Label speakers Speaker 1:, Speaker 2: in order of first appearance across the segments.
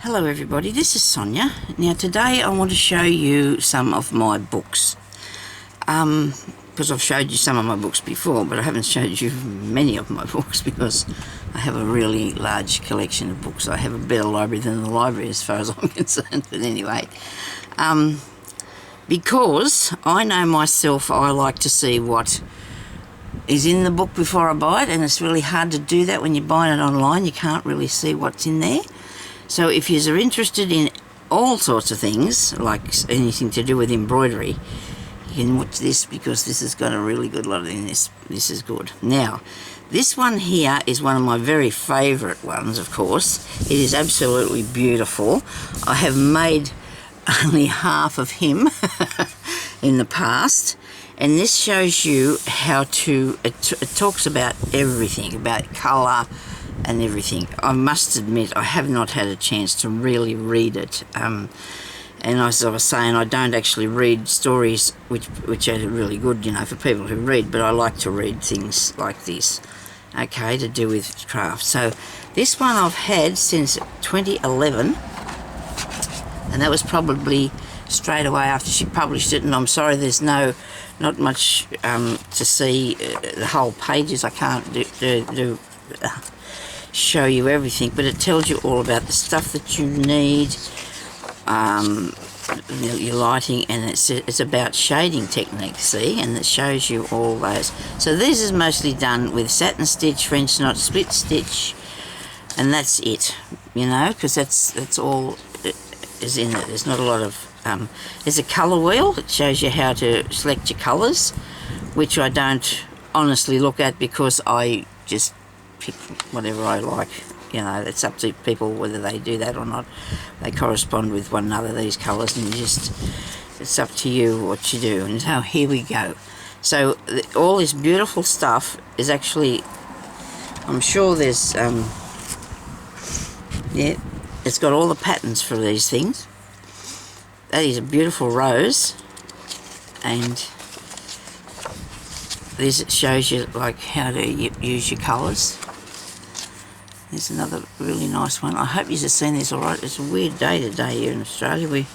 Speaker 1: Hello everybody, this is Sonya. Now today I want to show you some of my books. Because I've showed you some of my books before, but I haven't showed you many of my books because I have a really large collection of books. I have a better library than the library as far as I'm concerned, but anyway. Because I know myself, I like to see what is in the book before I buy it, and it's really hard to do that when you're buying it online. You can't really see what's in there. So if you are interested in all sorts of things, like anything to do with embroidery, you can watch this because this has got a really good lot in this. This is good. Now, this one here is one of my very favourite ones, of course. It is absolutely beautiful. I have made only half of him in the past. And this shows you how to, it talks about everything, about colour and everything. I must admit I have not had a chance to really read it. And as I was saying, I don't actually read stories which are really good, you know, for people who read, but I like to read things like this, okay, to do with craft. So this one I've had since 2011, and that was probably straight away after she published it, and I'm sorry there's not much to see the whole pages. I can't show you everything, but it tells you all about the stuff that you need, your lighting, and it's about shading techniques, see, and it shows you all those. So this is mostly done with satin stitch, French knot, split stitch, and that's it, you know, because that's all is in it. There's not a lot of there's a colour wheel that shows you how to select your colours, which I don't honestly look at because I just pick whatever I like. You know, it's up to people whether they do that or not. They correspond with one another, these colours, and it's up to you what you do. And so here we go. So all this beautiful stuff is actually, I'm sure there's yeah, it's got all the patterns for these things. That is a beautiful rose, and this shows you like how to use your colours. There's another really nice one. I hope you've seen this all right. It's a weird day today here in Australia.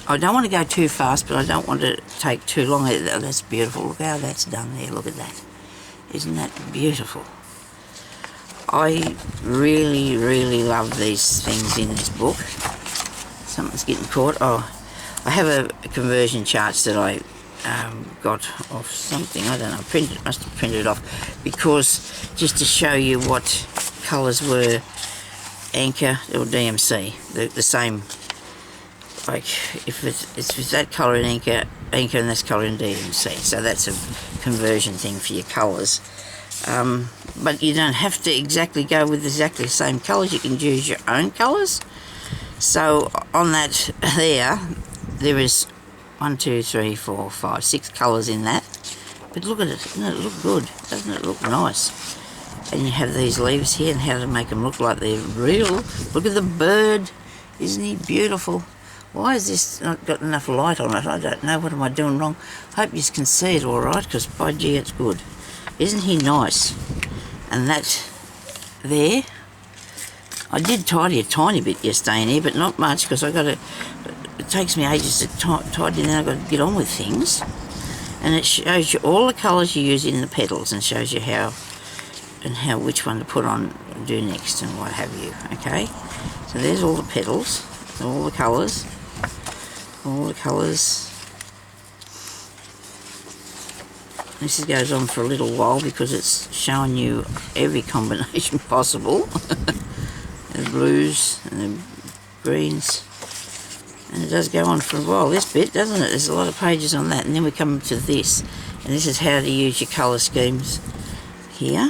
Speaker 1: I don't want to go too fast, but I don't want to take too long. That's beautiful. Look how that's done there. Look at that. Isn't that beautiful? I really, really love these things in this book. Something's getting caught. Oh, I have a conversion charts that I got off something. I don't know. Must have printed it off because just to show you what colours were Anchor or DMC. The same. Like if it's that colour in Anchor and this colour in DMC. So that's a conversion thing for your colours. But you don't have to exactly go with exactly the same colours. You can use your own colours. So on that there is 1, 2, 3, 4, 5, 6 colours in that. But look at it. Doesn't it look good? Doesn't it look nice? And you have these leaves here and how to make them look like they're real. Look at the bird. Isn't he beautiful? Why has this not got enough light on it? I don't know. What am I doing wrong? Hope you can see it all right, because by gee, it's good. Isn't he nice? And that there, I did tidy a tiny bit yesterday in here, but not much, because it takes me ages to tidy, and then I've got to get on with things. And it shows you all the colours you use in the petals, and shows you which one to put on and do next and what have you. Okay, so there's all the petals, all the colours. This goes on for a little while because it's showing you every combination possible. The blues and the greens. And it does go on for a while, this bit, doesn't it? There's a lot of pages on that. And then we come to this. And this is how to use your colour schemes here.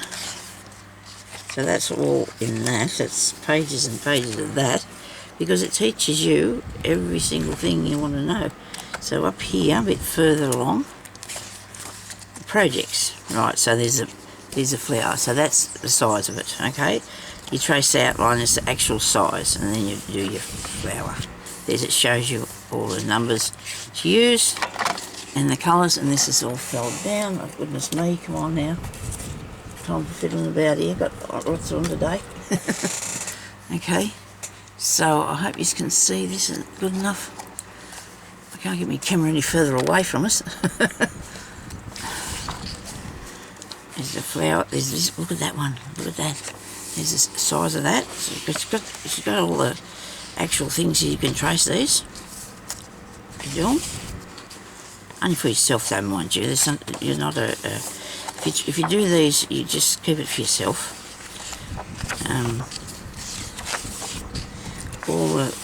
Speaker 1: So that's all in that. That's pages and pages of that. Because it teaches you every single thing you want to know. So up here, a bit further along, projects, right, so there's a flower, so that's the size of it, okay? You trace the outline as the actual size, and then you do your flower. It shows you all the numbers to use, and the colours, and this is all fell down. Oh goodness me, come on now. Time for fiddling about here, got lots on today. Okay, so I hope you can see this is good enough. I can't get my camera any further away from us. There's the flower, there's this, look at that one, look at that. There's the size of that. So it's got all the actual things you can trace these. You do them. Only for yourself though, mind you. You're not if you do these, you just keep it for yourself.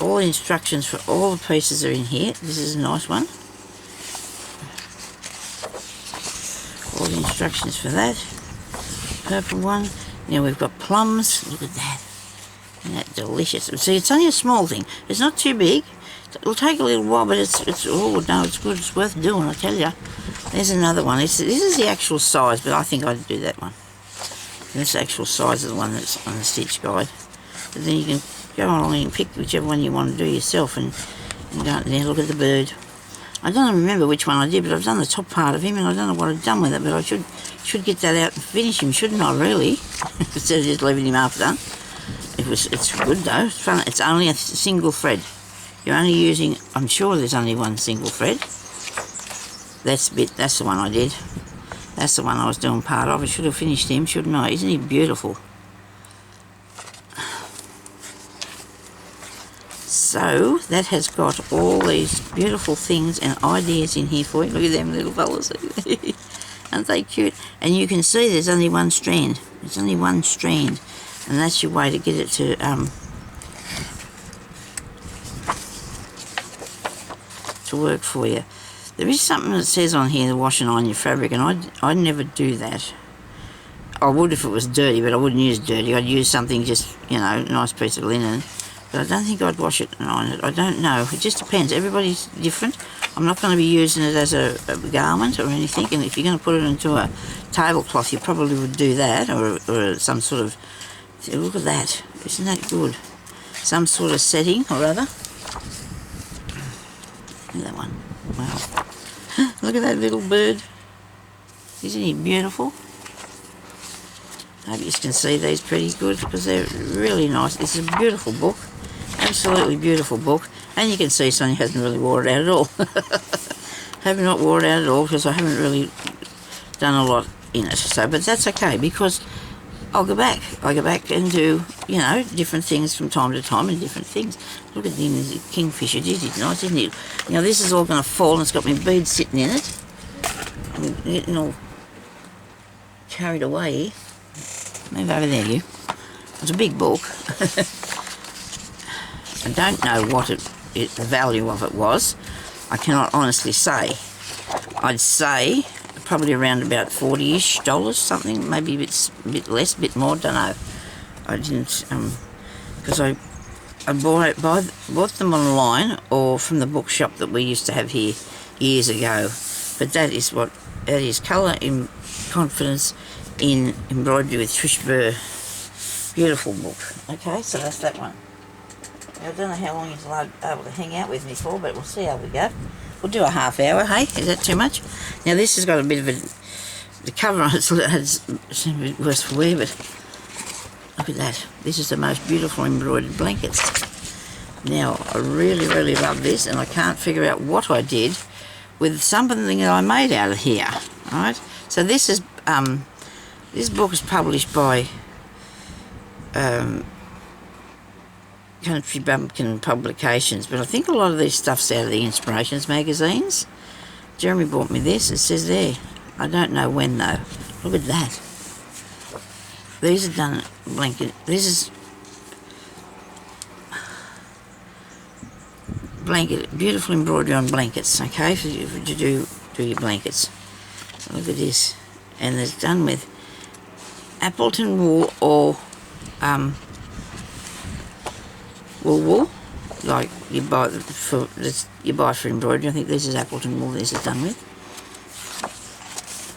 Speaker 1: All the instructions for all the pieces are in here. This is a nice one. All the instructions for that. Purple one. Now we've got plums. Look at that. Isn't that delicious? See, it's only a small thing. It's not too big. It'll take a little while, but oh no, it's good. It's worth doing, I tell you. There's another one. This is the actual size, but I think I'd do that one. This actual size is the one that's on the stitch guide. But then you can go along and pick whichever one you want to do yourself, and go there. Look at the bird. I don't remember which one I did, but I've done the top part of him, and I don't know what I've done with it. But I should get that out and finish him, shouldn't I? Really, instead of just leaving him half done. It's good though. It's fun. It's only a single thread. You're only using. I'm sure there's only one single thread. That's the one I did. That's the one I was doing part of. I should have finished him, shouldn't I? Isn't he beautiful? So that has got all these beautiful things and ideas in here for you. Look at them little fellas. Aren't they cute? And you can see there's only one strand. There's only one strand. And that's your way to get it to work for you. There is something that says on here to wash and iron your fabric, and I'd never do that. I would if it was dirty, but I wouldn't use dirty. I'd use something just, you know, a nice piece of linen. But I don't think I'd wash it and iron it. I don't know. It just depends. Everybody's different. I'm not going to be using it as a garment or anything, and if you're going to put it into a tablecloth, you probably would do that, or some sort of... Look at that. Isn't that good? Some sort of setting or other. Look at that one. Wow. Look at that little bird. Isn't he beautiful? I hope you can see these pretty good because they're really nice. It's a beautiful book. Absolutely beautiful book. And you can see Sonya hasn't really wore it out at all. Have not wore it out at all because I haven't really done a lot in it. So, but that's okay because I'll go back. I go back and do, you know, different things from time to time and different things. Look at the kingfisher. Geez, it's nice, isn't it? Now this is all going to fall and it's got my bead sitting in it. I'm getting all carried away here. Move over there, you. It's a big book. I don't know what the value of it was. I cannot honestly say. I'd say probably around about $40-ish, something, maybe a bit less, a bit more, don't know. I didn't, because I bought them online or from the bookshop that we used to have here years ago. But that is Colour in Confidence in Embroidery with Trish Burr. Beautiful book. Okay, so that's that one. I don't know how long he's able to hang out with me for, but we'll see how we go. We'll do a half hour, hey? Is that too much? Now this has got a bit of the cover on it has a bit worse for wear, but look at that. This is the most beautiful embroidered blankets. Now, I really, really love this, and I can't figure out what I did with something that I made out of here, right? So this is, this book is published by Country Bumpkin Publications, but I think a lot of this stuff's out of the Inspirations magazines. Jeremy bought me this. It says there. I don't know when though. Look at that. These are done blanket. This is blanket, beautiful embroidery on blankets. Okay, for you to do your blankets. Look at this, and it's done with Appleton wool or wool, like you buy for embroidery. I think this is Appleton wool. This is done with.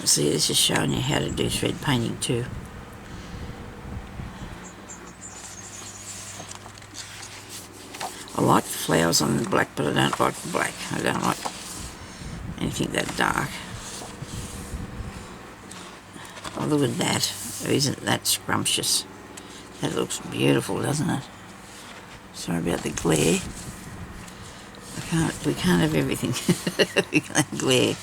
Speaker 1: See, this is showing you how to do thread painting too. I like the flowers on the black, but I don't like the black. I don't like anything that dark. Oh, look at that. Isn't that scrumptious? That looks beautiful, doesn't it? Sorry about the glare. We can't have everything. We can't have glare.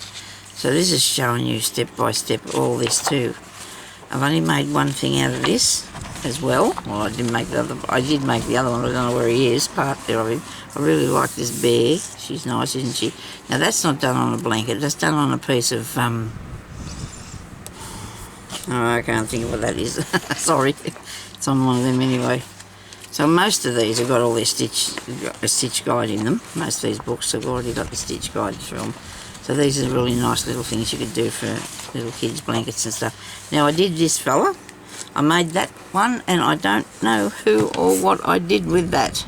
Speaker 1: So this is showing you step by step all this too. I've only made one thing out of this as well. Well, I did make the other one. I don't know where he is, part there of him. I really like this bear. She's nice, isn't she? Now that's not done on a blanket. That's done on a piece of oh, I can't think of what that is. Sorry, it's on one of them anyway. So most of these have got all their a stitch guide in them. Most of these books have already got the stitch guide through them. So these are really nice little things you could do for little kids' blankets and stuff. Now I did this fella. I made that one and I don't know who or what I did with that.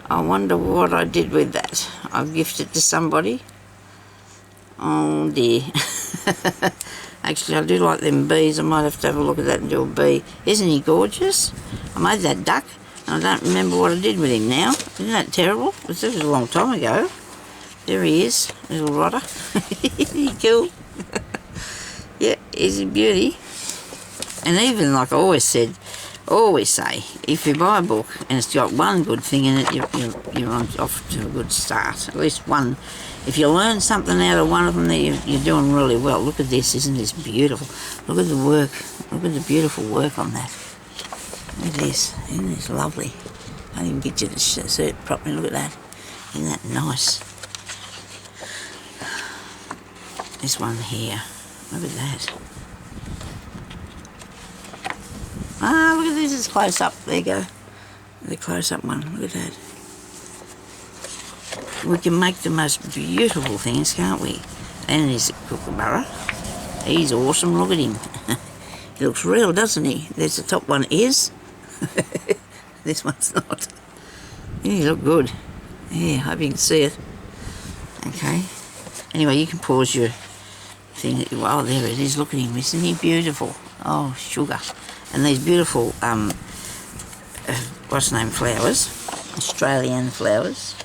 Speaker 1: I wonder what I did with that. I've gifted to somebody. Oh dear. Actually, I do like them bees. I might have to have a look at that and do a bee. Isn't he gorgeous? I made that duck and I don't remember what I did with him now. Isn't that terrible? This was a long time ago. There he is, little rotter. Isn't he cool? Yeah, he's a beauty. And even like I always say, if you buy a book and it's got one good thing in it, you're off to a good start. At least one. If you learn something out of one of them, then you're doing really well. Look at this, isn't this beautiful? Look at the work. Look at the beautiful work on that. Look at this. Isn't this lovely? I can't even get you to see it properly. Look at that. Isn't that nice? This one here. Look at that. Ah, look at this. It's close up. There you go. The close up one. Look at that. We can make the most beautiful things, can't we? And there's a kookaburra. He's awesome. Look at him. He looks real, doesn't he? There's the top one is. This one's not. He look good. Yeah, hope you can see it. Okay. Anyway, you can pause your thing. Oh, there it is. Look at him. Isn't he beautiful? Oh, sugar. And these beautiful, what's the name, flowers. Australian flowers.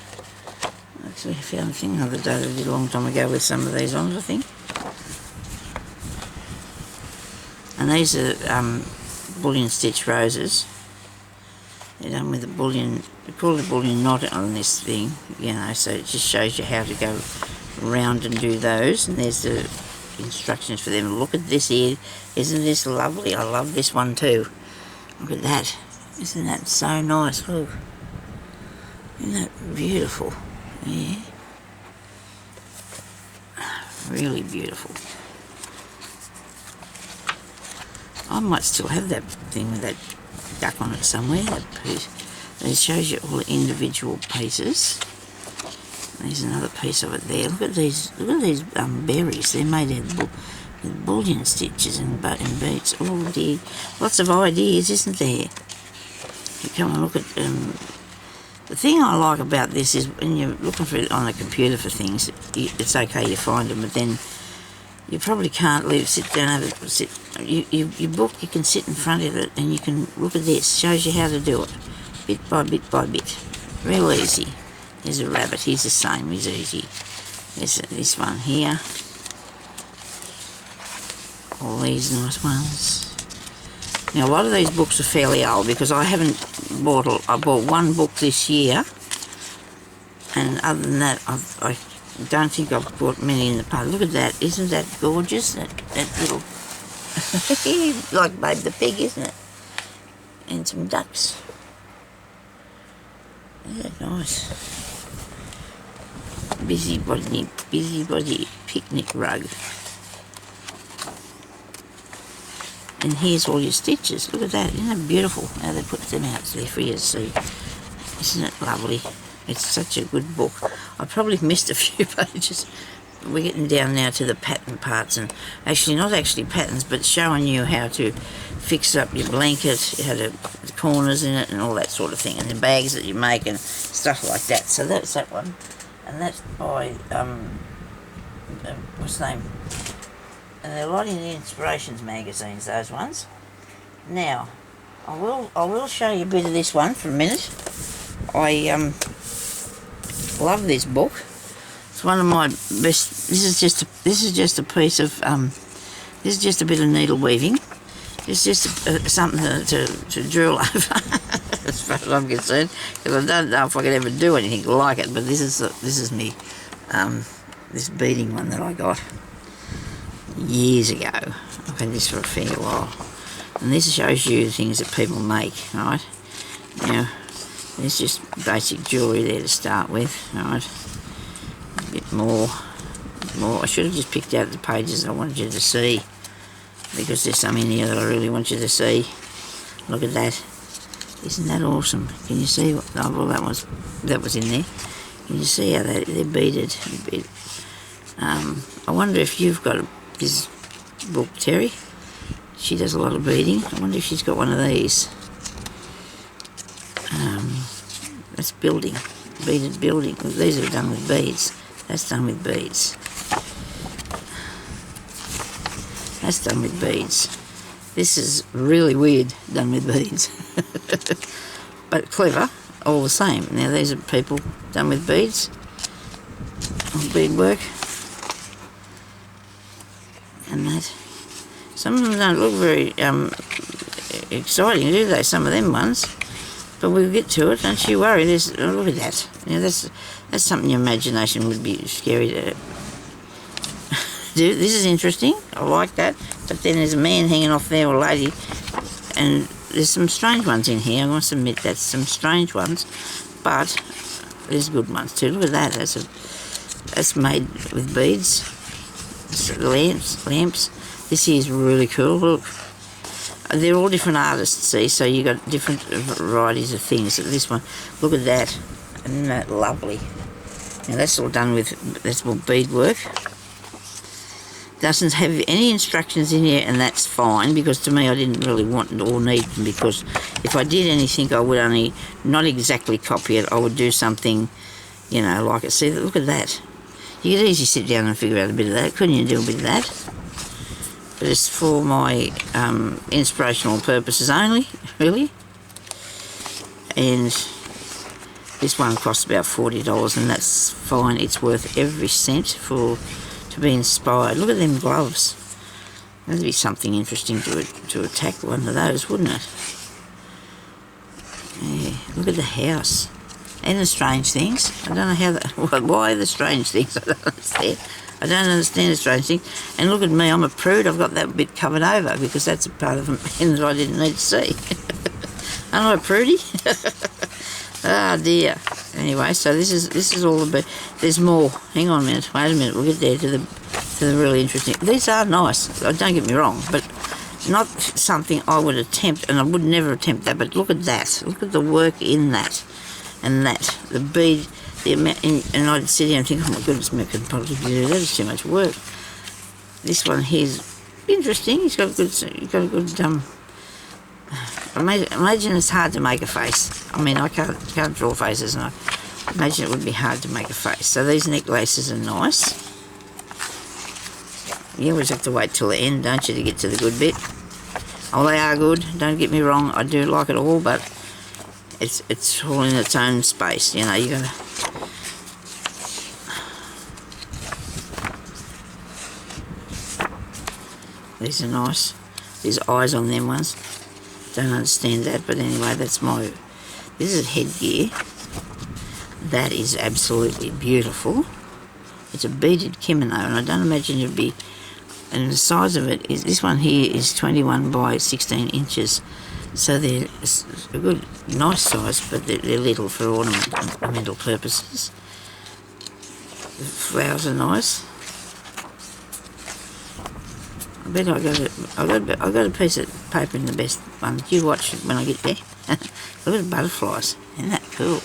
Speaker 1: Actually, I found a thing the other day that I did a long time ago with some of these on, I think. And these are bullion stitch roses. They're done with a bullion, we call it a bullion knot on this thing, you know, so it just shows you how to go around and do those. And there's the instructions for them. Look at this here. Isn't this lovely? I love this one too. Look at that. Isn't that so nice? Look. Isn't that beautiful? Yeah. Really beautiful. I might still have that thing with that duck on it somewhere, that piece. It shows you all the individual pieces. There's another piece of it there. Look at these berries. They're made with bullion stitches and beads. Oh dear. Lots of ideas, isn't there? You come and look at the thing I like about this is when you're looking for it on a computer for things, it's okay you find them, but then you probably can't sit down you book, you can sit in front of it and you can look at this. Shows you how to do it, bit by bit by bit. Real easy. There's a rabbit, he's the same, he's easy. There's this one here. All these nice ones. Now a lot of these books are fairly old because I haven't I bought one book this year, and other than that I don't think I've bought many in the past. Look at that, isn't that gorgeous? That little, like Babe the Pig, isn't it? And some ducks. Isn't that nice? Busybody picnic rug. And here's all your stitches. Look at that. Isn't that beautiful? How they put them out there for you to see. Isn't it lovely? It's such a good book. I probably missed a few pages. We're getting down now to the pattern parts, and actually not actually patterns, but showing you how to fix up your blanket, how to the corners in it and all that sort of thing, and the bags that you make and stuff like that. So that's that one. And that's by what's the name? And they're a lot in the Inspirations magazines, those ones. Now, I will show you a bit of this one for a minute. I love this book. It's one of my best. This is just a piece of this is just a bit of needle weaving. It's just something to drool over. as far as I'm concerned, because I don't know if I could ever do anything like it. But this is me, this beading one that I got years ago. I've had this for a fair while, and this shows you the things that people make, right? Now, there's just basic jewellery there to start with, right? A bit more. I should have just picked out the pages that I wanted you to see, because there's some in here that I really want you to see. Look at that. Isn't that awesome? Can you see what, oh, well, that was in there. Can you see how they're beaded? I wonder if you've got this book, Terry. She does a lot of beading. I wonder if she's got one of these. That's building, beaded building. These are done with beads. That's done with beads. That's done with beads. This is really weird, done with beads. But clever, all the same. Now these are people done with beads. Beadwork. And that. Some of them don't look very exciting, do they? Some of them ones. But we'll get to it, don't you worry. Look at that. Now that's something your imagination would be scary to do. This is interesting. I like that. But then there's a man hanging off there, or a lady, and there's some strange ones in here. I must admit that's some strange ones, but there's good ones too. Look at that. That's made with beads. Lamps. This here is really cool. Look. They're all different artists, see, so you got different varieties of things. This one, look at that. Isn't that lovely? Now that's all done with, that's all beadwork. Doesn't have any instructions in here, and that's fine, because to me I didn't really want or need them, because if I did anything I would only not exactly copy it. I would do something, you know, like it. See, look at that. You could easily sit down and figure out a bit of that, couldn't you? Do a bit of that. But it's for my inspirational purposes only, really. And this one costs about $40, and that's fine. It's worth every cent to be inspired. Look at them gloves. That'd be something interesting to attack one of those, wouldn't it? Yeah, look at the house. And the strange things. I don't know how why the strange things, I don't understand. I don't understand the strange thing. And look at me, I'm a prude. I've got that bit covered over because that's a part of me that I didn't need to see. Aren't I a prudy? Ah, dear. Anyway, so this is all the bit. There's more. Hang on a minute. Wait a minute. We'll get there to the really interesting. These are nice. Don't get me wrong, but not something I would attempt, and I would never attempt that. But look at that. Look at the work in that, and that. The bead. And I'd sit here and think, oh my goodness, I could probably do that. It's too much work. This one here's interesting. He's got a good. Imagine it's hard to make a face. I mean, I can't draw faces, and I imagine it would be hard to make a face. So these necklaces are nice. You always have to wait till the end, don't you, to get to the good bit. Oh, they are good. Don't get me wrong. I do like it all, but it's all in its own space. You know, you gotta. These are nice. There's eyes on them ones. Don't understand that, but anyway, that's my. This is headgear. That is absolutely beautiful. It's a beaded kimono, and I don't imagine it'd be. And the size of it is. This one here is 21 by 16 inches. So they're a good, nice size, but they're little for ornamental purposes. The flowers are nice. I bet I got a piece of paper in the best one. You watch it when I get there. Look at the butterflies. Isn't that cool?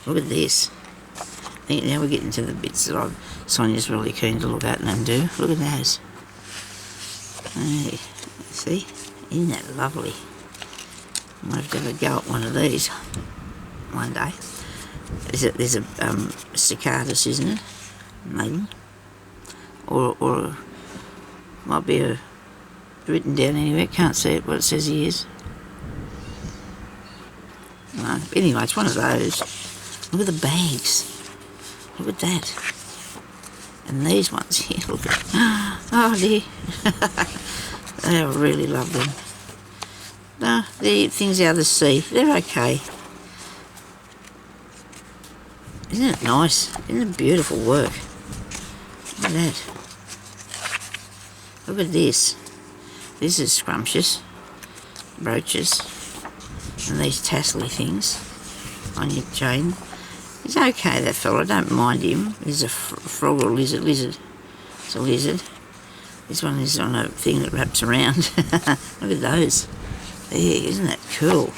Speaker 1: Look at this. I think now we're getting to the bits that Sonya's really keen to look at and undo. Look at those. Hey, see? Isn't that lovely? I might have to have a go at one of these one day. There's a cicadas, isn't it? Maybe. Or might be written down anywhere. Can't see it, what it says here is. No. Anyway, it's one of those. Look at the bags. Look at that. And these ones here, look at. Oh dear. I really love them. No, they're things out of the sea. They're okay. Isn't it nice? Isn't it beautiful work? Look at that. Look at this. This is scrumptious. Brooches. And these tassely things on your chain. He's okay, that fella. I don't mind him. He's a frog or lizard. It's a lizard. This one is on a thing that wraps around. Look at those. There, isn't that cool?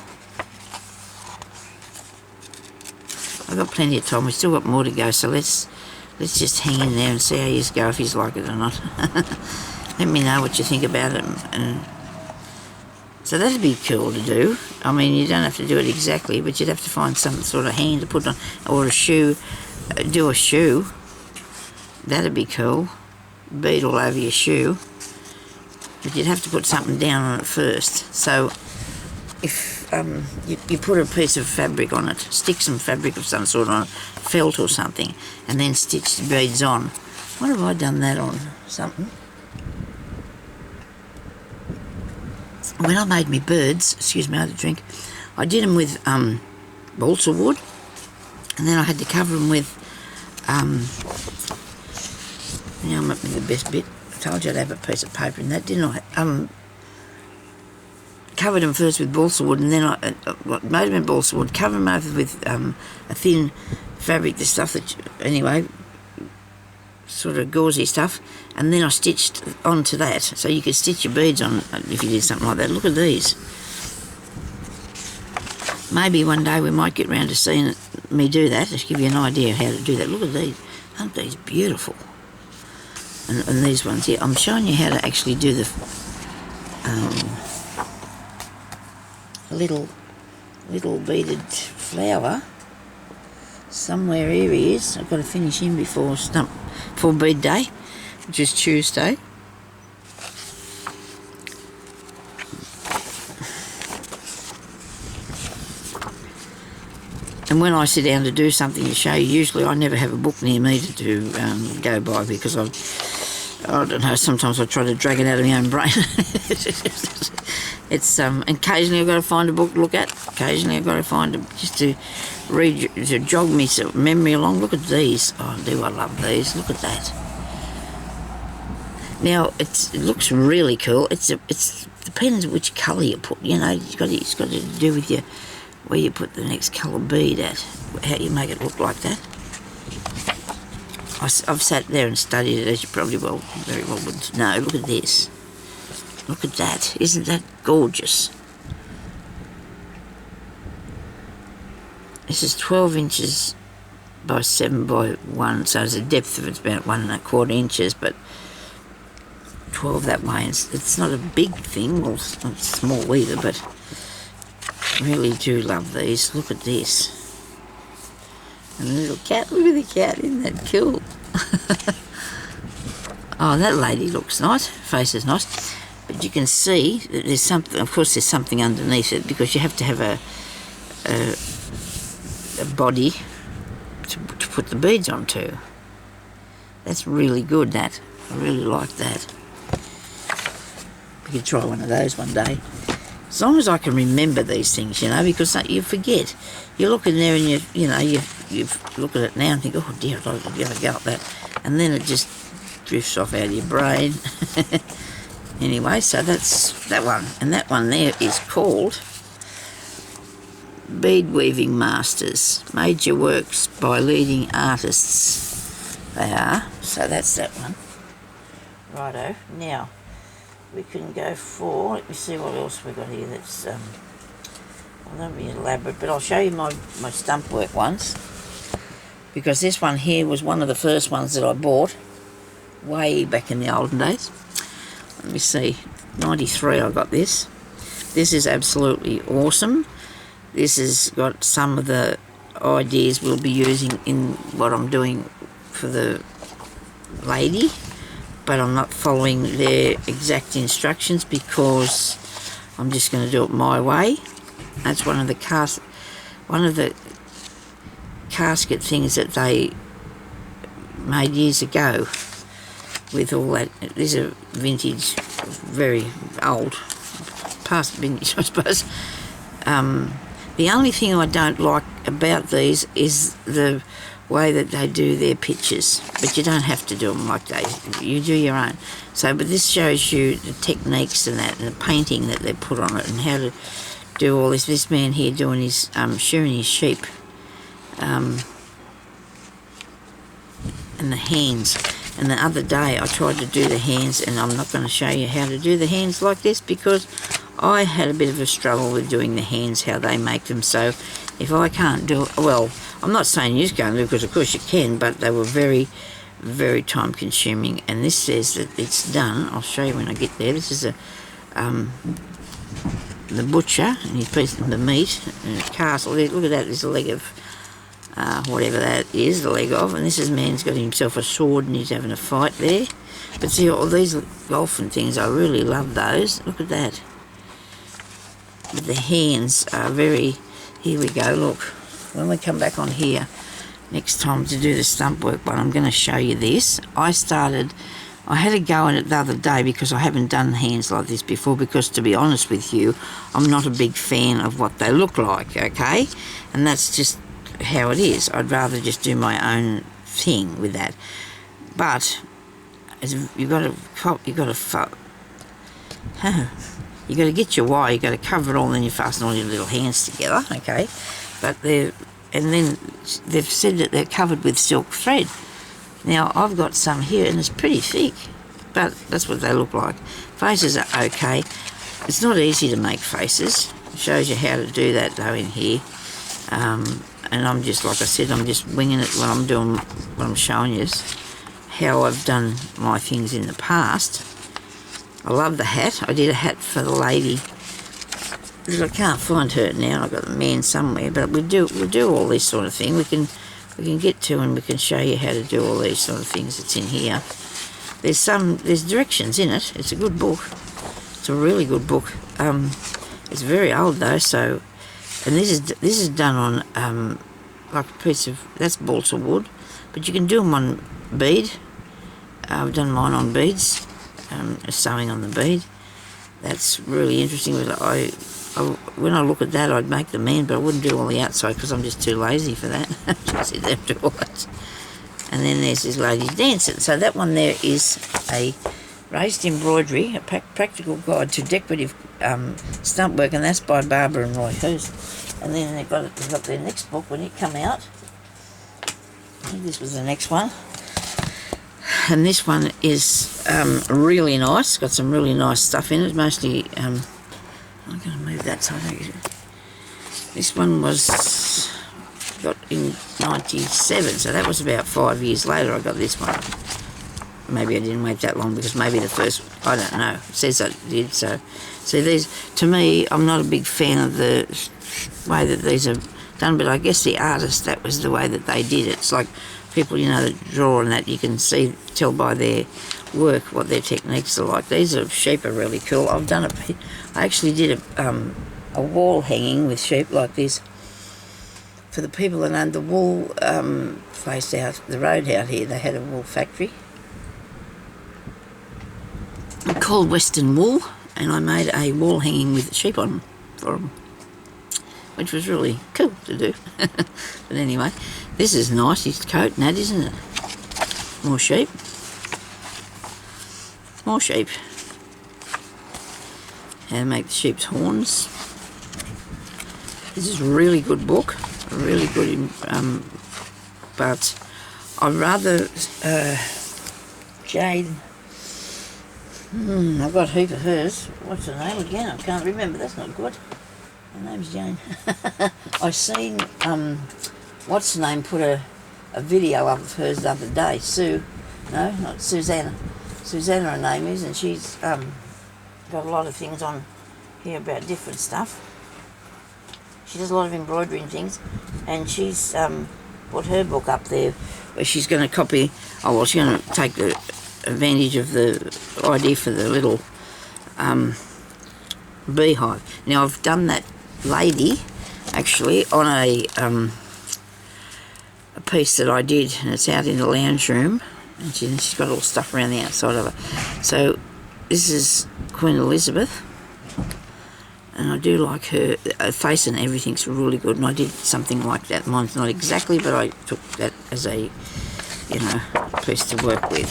Speaker 1: I've got plenty of time. We've still got more to go, so let's just hang in there and see how you go, if you like it or not. Let me know what you think about it. And so that'd be cool to do. I mean, you don't have to do it exactly, but you'd have to find some sort of hand to put on, or a shoe. Do a shoe. That'd be cool. Bead all over your shoe. But you'd have to put something down on it first. So if you put a piece of fabric on it, stick some fabric of some sort on it, felt or something, and then stitch the beads on. What have I done that on? Something. When I made me birds, excuse me, I had a drink, I did them with balsa wood, and then I had to cover them with, now I'm up with the best bit. I told you I'd have a piece of paper in that, didn't I? Covered them first with balsa wood, and then I made them in balsa wood, covered them over with a thin fabric, the stuff that, anyway, sort of gauzy stuff, and then I stitched onto that, so you could stitch your beads on if you did something like that. Look at these. Maybe one day we might get round to seeing me do that, just give you an idea how to do that. Look at these. Aren't these beautiful? And these ones here, I'm showing you how to actually do the little beaded flower. Somewhere here he is. I've got to finish him before bead day, which is Tuesday. And when I sit down to do something to show you, usually I never have a book near me to go by, because I don't know, sometimes I try to drag it out of my own brain. It's occasionally I've got to find a book to look at. Occasionally I've got to find just to read, to jog me memory along. Look at these. Oh, do I love these? Look at that. Now it looks really cool. It depends which colour you put. You know, it's got to do with your where you put the next colour bead at, how you make it look like that. I've sat there and studied it, as you probably very well would know. Look at this. Look at that. Isn't that gorgeous? This is 12 inches by 7 by 1, so the depth of it's about 1¼ inches, but 12 that way. It's not a big thing, well, it's not small either, but I really do love these. Look at this. And the little cat, look at the cat, isn't that cool? Oh, that lady looks nice, face is nice. But you can see that there's something, of course there's something underneath it, because you have to have a body to put the beads onto. That's really good, that. I really like that. We could try one of those one day. As long as I can remember these things, you know, because you forget. You look in there and you look at it now and think, oh dear, I've got to go at that. And then it just drifts off out of your brain. Anyway, so that's that one. And that one there is called Bead Weaving Masters. Major works by leading artists. They are. So that's that one. Righto. Now, we can go for, let me see what else we've got here that's, well, that'll be elaborate, but I'll show you my Stumpwork ones, because this one here was one of the first ones that I bought way back in the olden days. Let me see, 93 I got this. This is absolutely awesome. This has got some of the ideas we'll be using in what I'm doing for the lady, but I'm not following their exact instructions because I'm just going to do it my way. That's one of the casket things that they made years ago with all that. These are vintage, very old past vintage, I suppose. The only thing I don't like about these is the way that they do their pictures, but you don't have to do them like that. You do your own. So, but this shows you the techniques and that, and the painting that they put on it, and how to do all this. This man here doing his shearing his sheep, and the hands. And the other day I tried to do the hands, and I'm not going to show you how to do the hands like this because I had a bit of a struggle with doing the hands, how they make them. So if I can't do it, well, I'm not saying you can't do it, because of course you can, but they were very, very time consuming. And this says that it's done. I'll show you when I get there. This is a the butcher, and he's piecing the meat and a castle. Look at that, there's a leg of whatever that is, the leg of, and this is man's got himself a sword and he's having a fight there. But see, all these golfing things, I really love those. Look at that. But the hands are very, here we go, look. When we come back on here next time to do the stump work one, I'm going to show you this. I had a go at it the other day because I haven't done hands like this before, because to be honest with you, I'm not a big fan of what they look like, okay? And that's just how it is. I'd rather just do my own thing with that. But you got to get your wire, you got to cover it all, and then you fasten all your little hands together, okay? But and then they've said that they're covered with silk thread. Now I've got some here and it's pretty thick, but that's what they look like. Faces are okay. It's not easy to make faces. It shows you how to do that though in here. And I'm just, like I said, I'm just winging it when I'm doing what I'm showing you, how I've done my things in the past. I love the hat. I did a hat for the lady. I can't find her now. I've got the man somewhere, but we'll do all this sort of thing. We can get to, and we can show you how to do all these sort of things that's in here. There's directions in it. It's a good book. It's a really good book. It's very old though, so. And this is done on like a piece of, that's balsa wood, but you can do them on bead. I've done mine on beads, sewing on the bead. That's really interesting. When I look at that, I'd make the man, but I wouldn't do all the outside because I'm just too lazy for that. Just sit there and do all that. And then there's this lady's dancing. So that one there is a raised embroidery, a practical guide to decorative stump work, and that's by Barbara and Roy Hughes. And then they've got their next book when it come out. I think this was the next one. And this one is really nice. Got some really nice stuff in it. Mostly, I'm going to move that side. This one was got in 97, so that was about 5 years later I got this one. Maybe I didn't wait that long because maybe the first, I don't know, it says I did. So see, these, to me, I'm not a big fan of the way that these are done, but I guess the artist, that was the way that they did it. It's like people, you know, that draw and that, you can tell by their work what their techniques are like. These sheep are really cool. I actually did a wall hanging with sheep like this. For the people that owned the wool place out, the road out here, they had a wool factory called Western Wool, and I made a wall hanging with sheep on for them, which was really cool to do. But anyway, this is nice, his coat and that, isn't it? More sheep. More sheep. How to make the sheep's horns. This is a really good book, really good, but I'd rather Jade. I've got a heap of hers. What's her name again? I can't remember. That's not good. Her name's Jane. I seen what's her name put a video up of hers the other day. Sue, no, not Susanna. Susanna her name is, and she's got a lot of things on here about different stuff. She does a lot of embroidery and things, and she's put her book up there where she's going to copy. Oh well, she's going to take the advantage of the idea for the little beehive. Now I've done that lady actually on a piece that I did, and it's out in the lounge room, and she's got all stuff around the outside of it. So this is Queen Elizabeth, And I do like her face and everything's really good. And I did something like that. Mine's not exactly, but I took that as a, you know, piece to work with.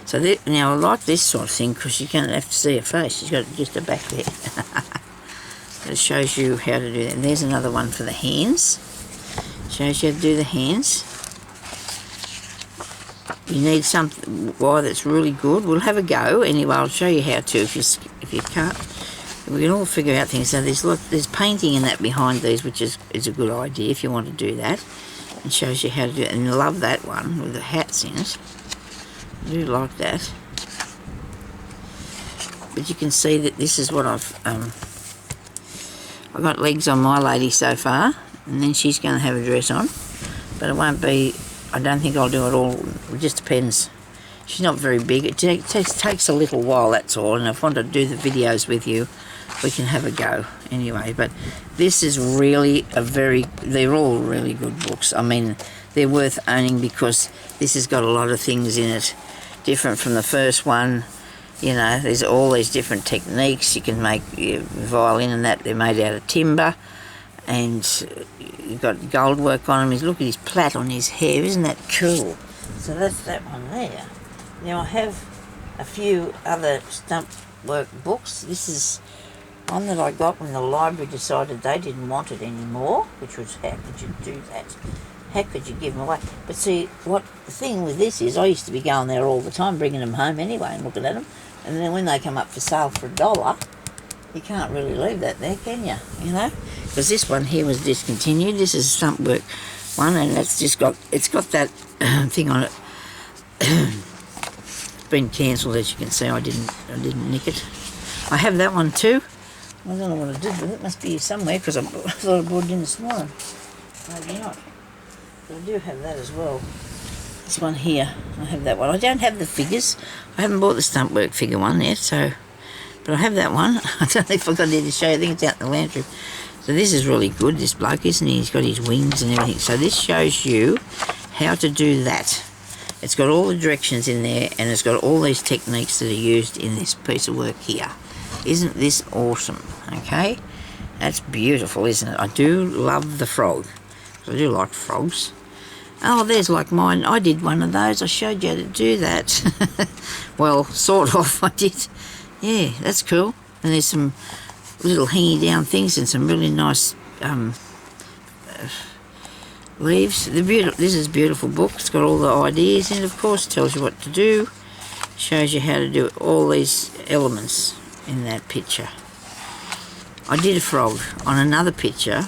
Speaker 1: So now I like this sort of thing because you don't have to see her face. She's got just a back there. It shows you how to do that. And there's another one for the hands. Shows you how to do the hands. You need something wire that's really good. We'll have a go anyway. I'll show you how to if you can't. We can all figure out things. So there's painting in that behind these, which is a good idea if you want to do that. It shows you how to do it. And I love that one with the hats in it. I do like that. But you can see that this is what I've got legs on my lady so far, and then she's going to have a dress on. But it won't be, I don't think I'll do it all. It just depends. She's not very big. It takes a little while, that's all. And if I want to do the videos with you, we can have a go anyway. But this is really they're all really good books. I mean, they're worth owning because this has got a lot of things in it, different from the first one. You know, there's all these different techniques. You can make violin and that. They're made out of timber. And you've got gold work on them. Look at his plait on his hair. Isn't that cool? So that's that one there. Now I have a few other stump work books. This is one that I got when the library decided they didn't want it anymore, which was, how could you do that? How could you give them away? But see, what the thing with this is, I used to be going there all the time, bringing them home anyway and looking at them. And then when they come up for sale for $1, you can't really leave that there, can you? You know? Because this one here was discontinued. This is a Stumpwork one, and it's got that thing on it. It's been cancelled, as you can see. I didn't nick it. I have that one too. I don't know what I did with it. It must be here somewhere because I thought I brought it in this morning. Maybe not. But I do have that as well. This one here, I have that one. I don't have the figures. I haven't bought the Stumpwork figure one yet, so. But I have that one. I don't know if I got there to show you. I think it's out in the lounge room. So this is really good, this bloke, isn't he? He's got his wings and everything. So this shows you how to do that. It's got all the directions in there, and it's got all these techniques that are used in this piece of work here. Isn't this awesome? Okay? That's beautiful, isn't it? I do love the frog. I do like frogs. Oh, there's like mine. I did one of those. I showed you how to do that. Well, sort of, I did. Yeah, that's cool. And there's some little hanging down things and some really nice leaves. This is a beautiful book. It's got all the ideas in it, of course. Tells you what to do. Shows you how to do all these elements in that picture. I did a frog on another picture,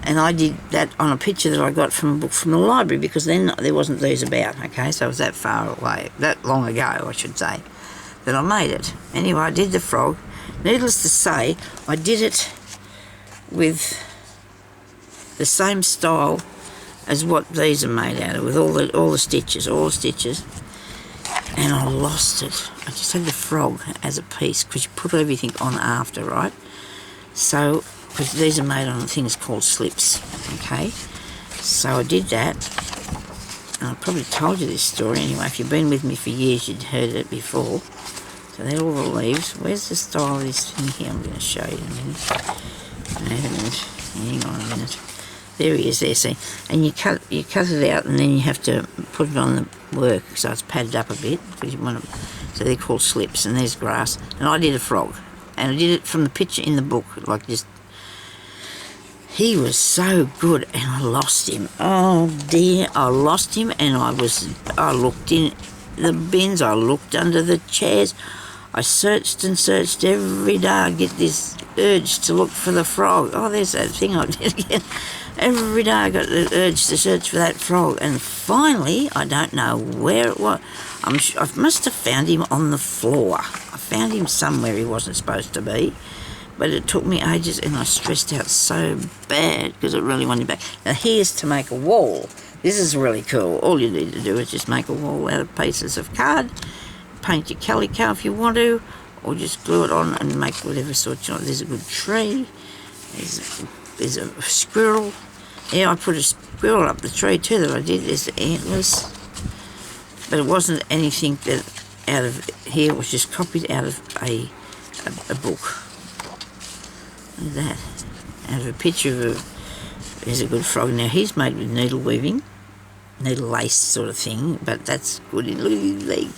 Speaker 1: and I did that on a picture that I got from a book from the library, because then there wasn't these about, okay? So it was that far away, that long ago, I should say, that I made it. Anyway, I did the frog. Needless to say, I did it with the same style as what these are made out of, with all the stitches, and I lost it. I just had the frog as a piece, because you put everything on after, right? So, because these are made on things called slips, okay? So I did that, and I probably told you this story anyway. If you've been with me for years, you'd heard it before. So they're all the leaves. Where's the style of this thing here? I'm going to show you in a minute. Hang on a minute. There he is there, see? And you cut it out, and then you have to put it on the work, so it's padded up a bit, because you want to, so they're called slips, and there's grass. And I did a frog, and I did it from the picture in the book, like just. He was so good, and I lost him. Oh dear, I lost him, and I looked in the bins, I looked under the chairs, I searched and searched every day. I get this urge to look for the frog. Oh, there's that thing I did again. Every day I got the urge to search for that frog, and finally, I don't know where it was. I must have found him on the floor. I found him somewhere he wasn't supposed to be, but it took me ages, and I stressed out so bad because I really wanted him back. Now here's to make a wall. This is really cool. All you need to do is just make a wall out of pieces of card, paint your calico if you want to, or just glue it on and make whatever sort you want. There's a good tree. There's a squirrel. Yeah, I put a squirrel up the tree too that I did. There's the antlers. But it wasn't anything that out of here. It was just copied out of a book. Look at that. I have a picture of there's a good frog. Now he's made with needle weaving, needle lace sort of thing, but that's good. Look at his leg.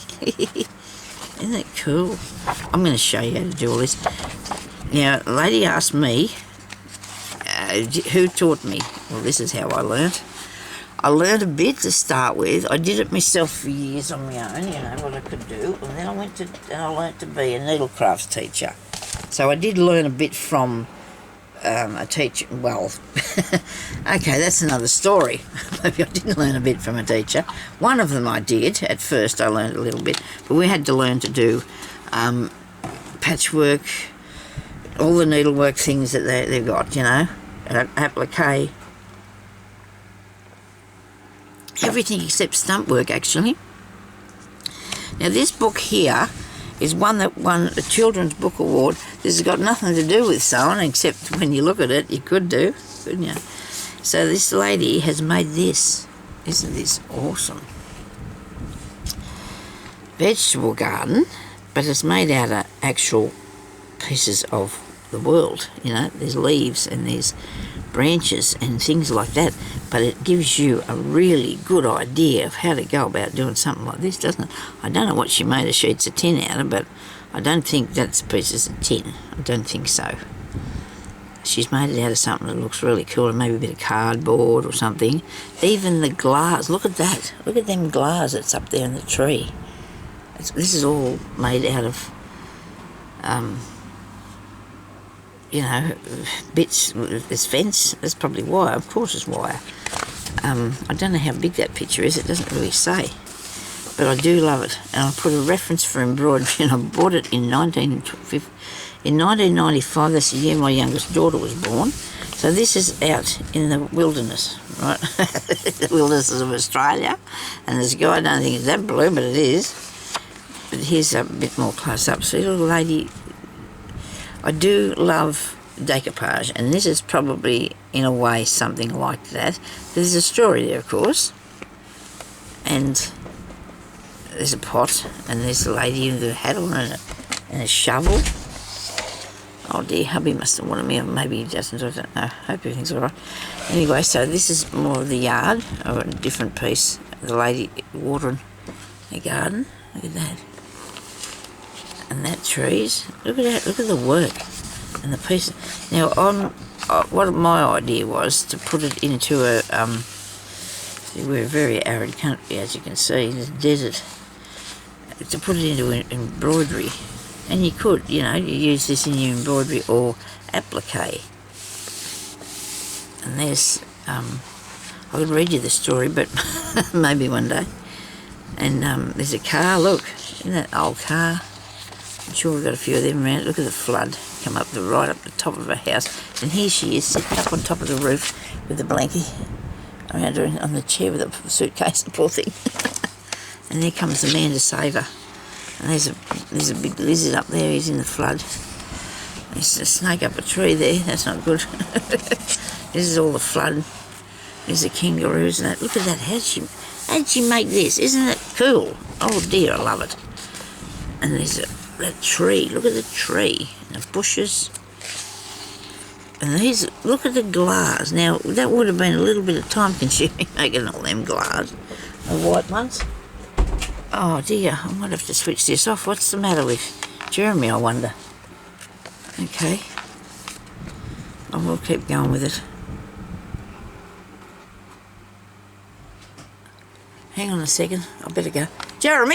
Speaker 1: Isn't that cool? I'm going to show you how to do all this. Now, a lady asked me, who taught me? Well, this is how I learnt. I learnt a bit to start with. I did it myself for years on my own, you know, what I could do. And then I learnt to be a needlecrafts teacher. So I did learn a bit from a teacher. Well, okay, that's another story. Maybe I didn't learn a bit from a teacher. One of them I did. At first I learned a little bit. But we had to learn to do patchwork, all the needlework things that they've got, you know, applique, everything except stump work, actually. Now this book here is one that won a Children's Book Award. This has got nothing to do with sewing, except when you look at it, you could do, couldn't you? So this lady has made this. Isn't this awesome? Vegetable garden, but it's made out of actual pieces of the world, you know. There's leaves and there's branches and things like that, but it gives you a really good idea of how to go about doing something like this, doesn't it? I don't know what she made the sheets of tin out of, but I don't think that's pieces of tin. I don't think so. She's made it out of something that looks really cool, and maybe a bit of cardboard or something. Even the glass, look at that. Look at them glass that's up there in the tree. This is all made out of you know, bits. There's fence. That's probably wire. Of course it's wire. I don't know how big that picture is. It doesn't really say. But I do love it. And I put a reference for embroidery, and I bought it in 1995. That's the year my youngest daughter was born. So this is out in the wilderness, right? The wilderness of Australia. And this guy, I don't think it's that blue, but it is. But here's a bit more close up. See, little lady. I do love decoupage, and this is probably, in a way, something like that. There's a story there, of course, and there's a pot, and there's a lady with a hat on and a shovel. Oh dear, hubby must have wanted me, or maybe he doesn't, I don't know. Hope everything's all right. Anyway, so this is more of the yard, or a different piece. The lady watering the garden. Look at that. And that trees, look at that, look at the work and the pieces. Now, what my idea was to put it into a, see, we're a very arid country, as you can see, there's desert, to put it into an embroidery. And you could, you know, you use this in your embroidery or applique. And there's, I could read you the story, but maybe one day. And there's a car, look, isn't that old car? I'm sure we've got a few of them around. Look at the flood come up right up the top of her house. And here she is sitting up on top of the roof with the blankie around her on the chair with a suitcase, the poor thing. And there comes the man to save her. And there's a big lizard up there, he's in the flood. There's a snake up a tree there, that's not good. This is all the flood. There's the kangaroos and that. Look at that, how'd she make this? Isn't it cool? Oh dear, I love it. And there's that tree, look at the tree, and the bushes. And these, look at the glass. Now, that would have been a little bit of time consuming making all them glass. The white ones. Oh dear, I might have to switch this off. What's the matter with Jeremy, I wonder? Okay. I will keep going with it. Hang on a second, I better go. Jeremy!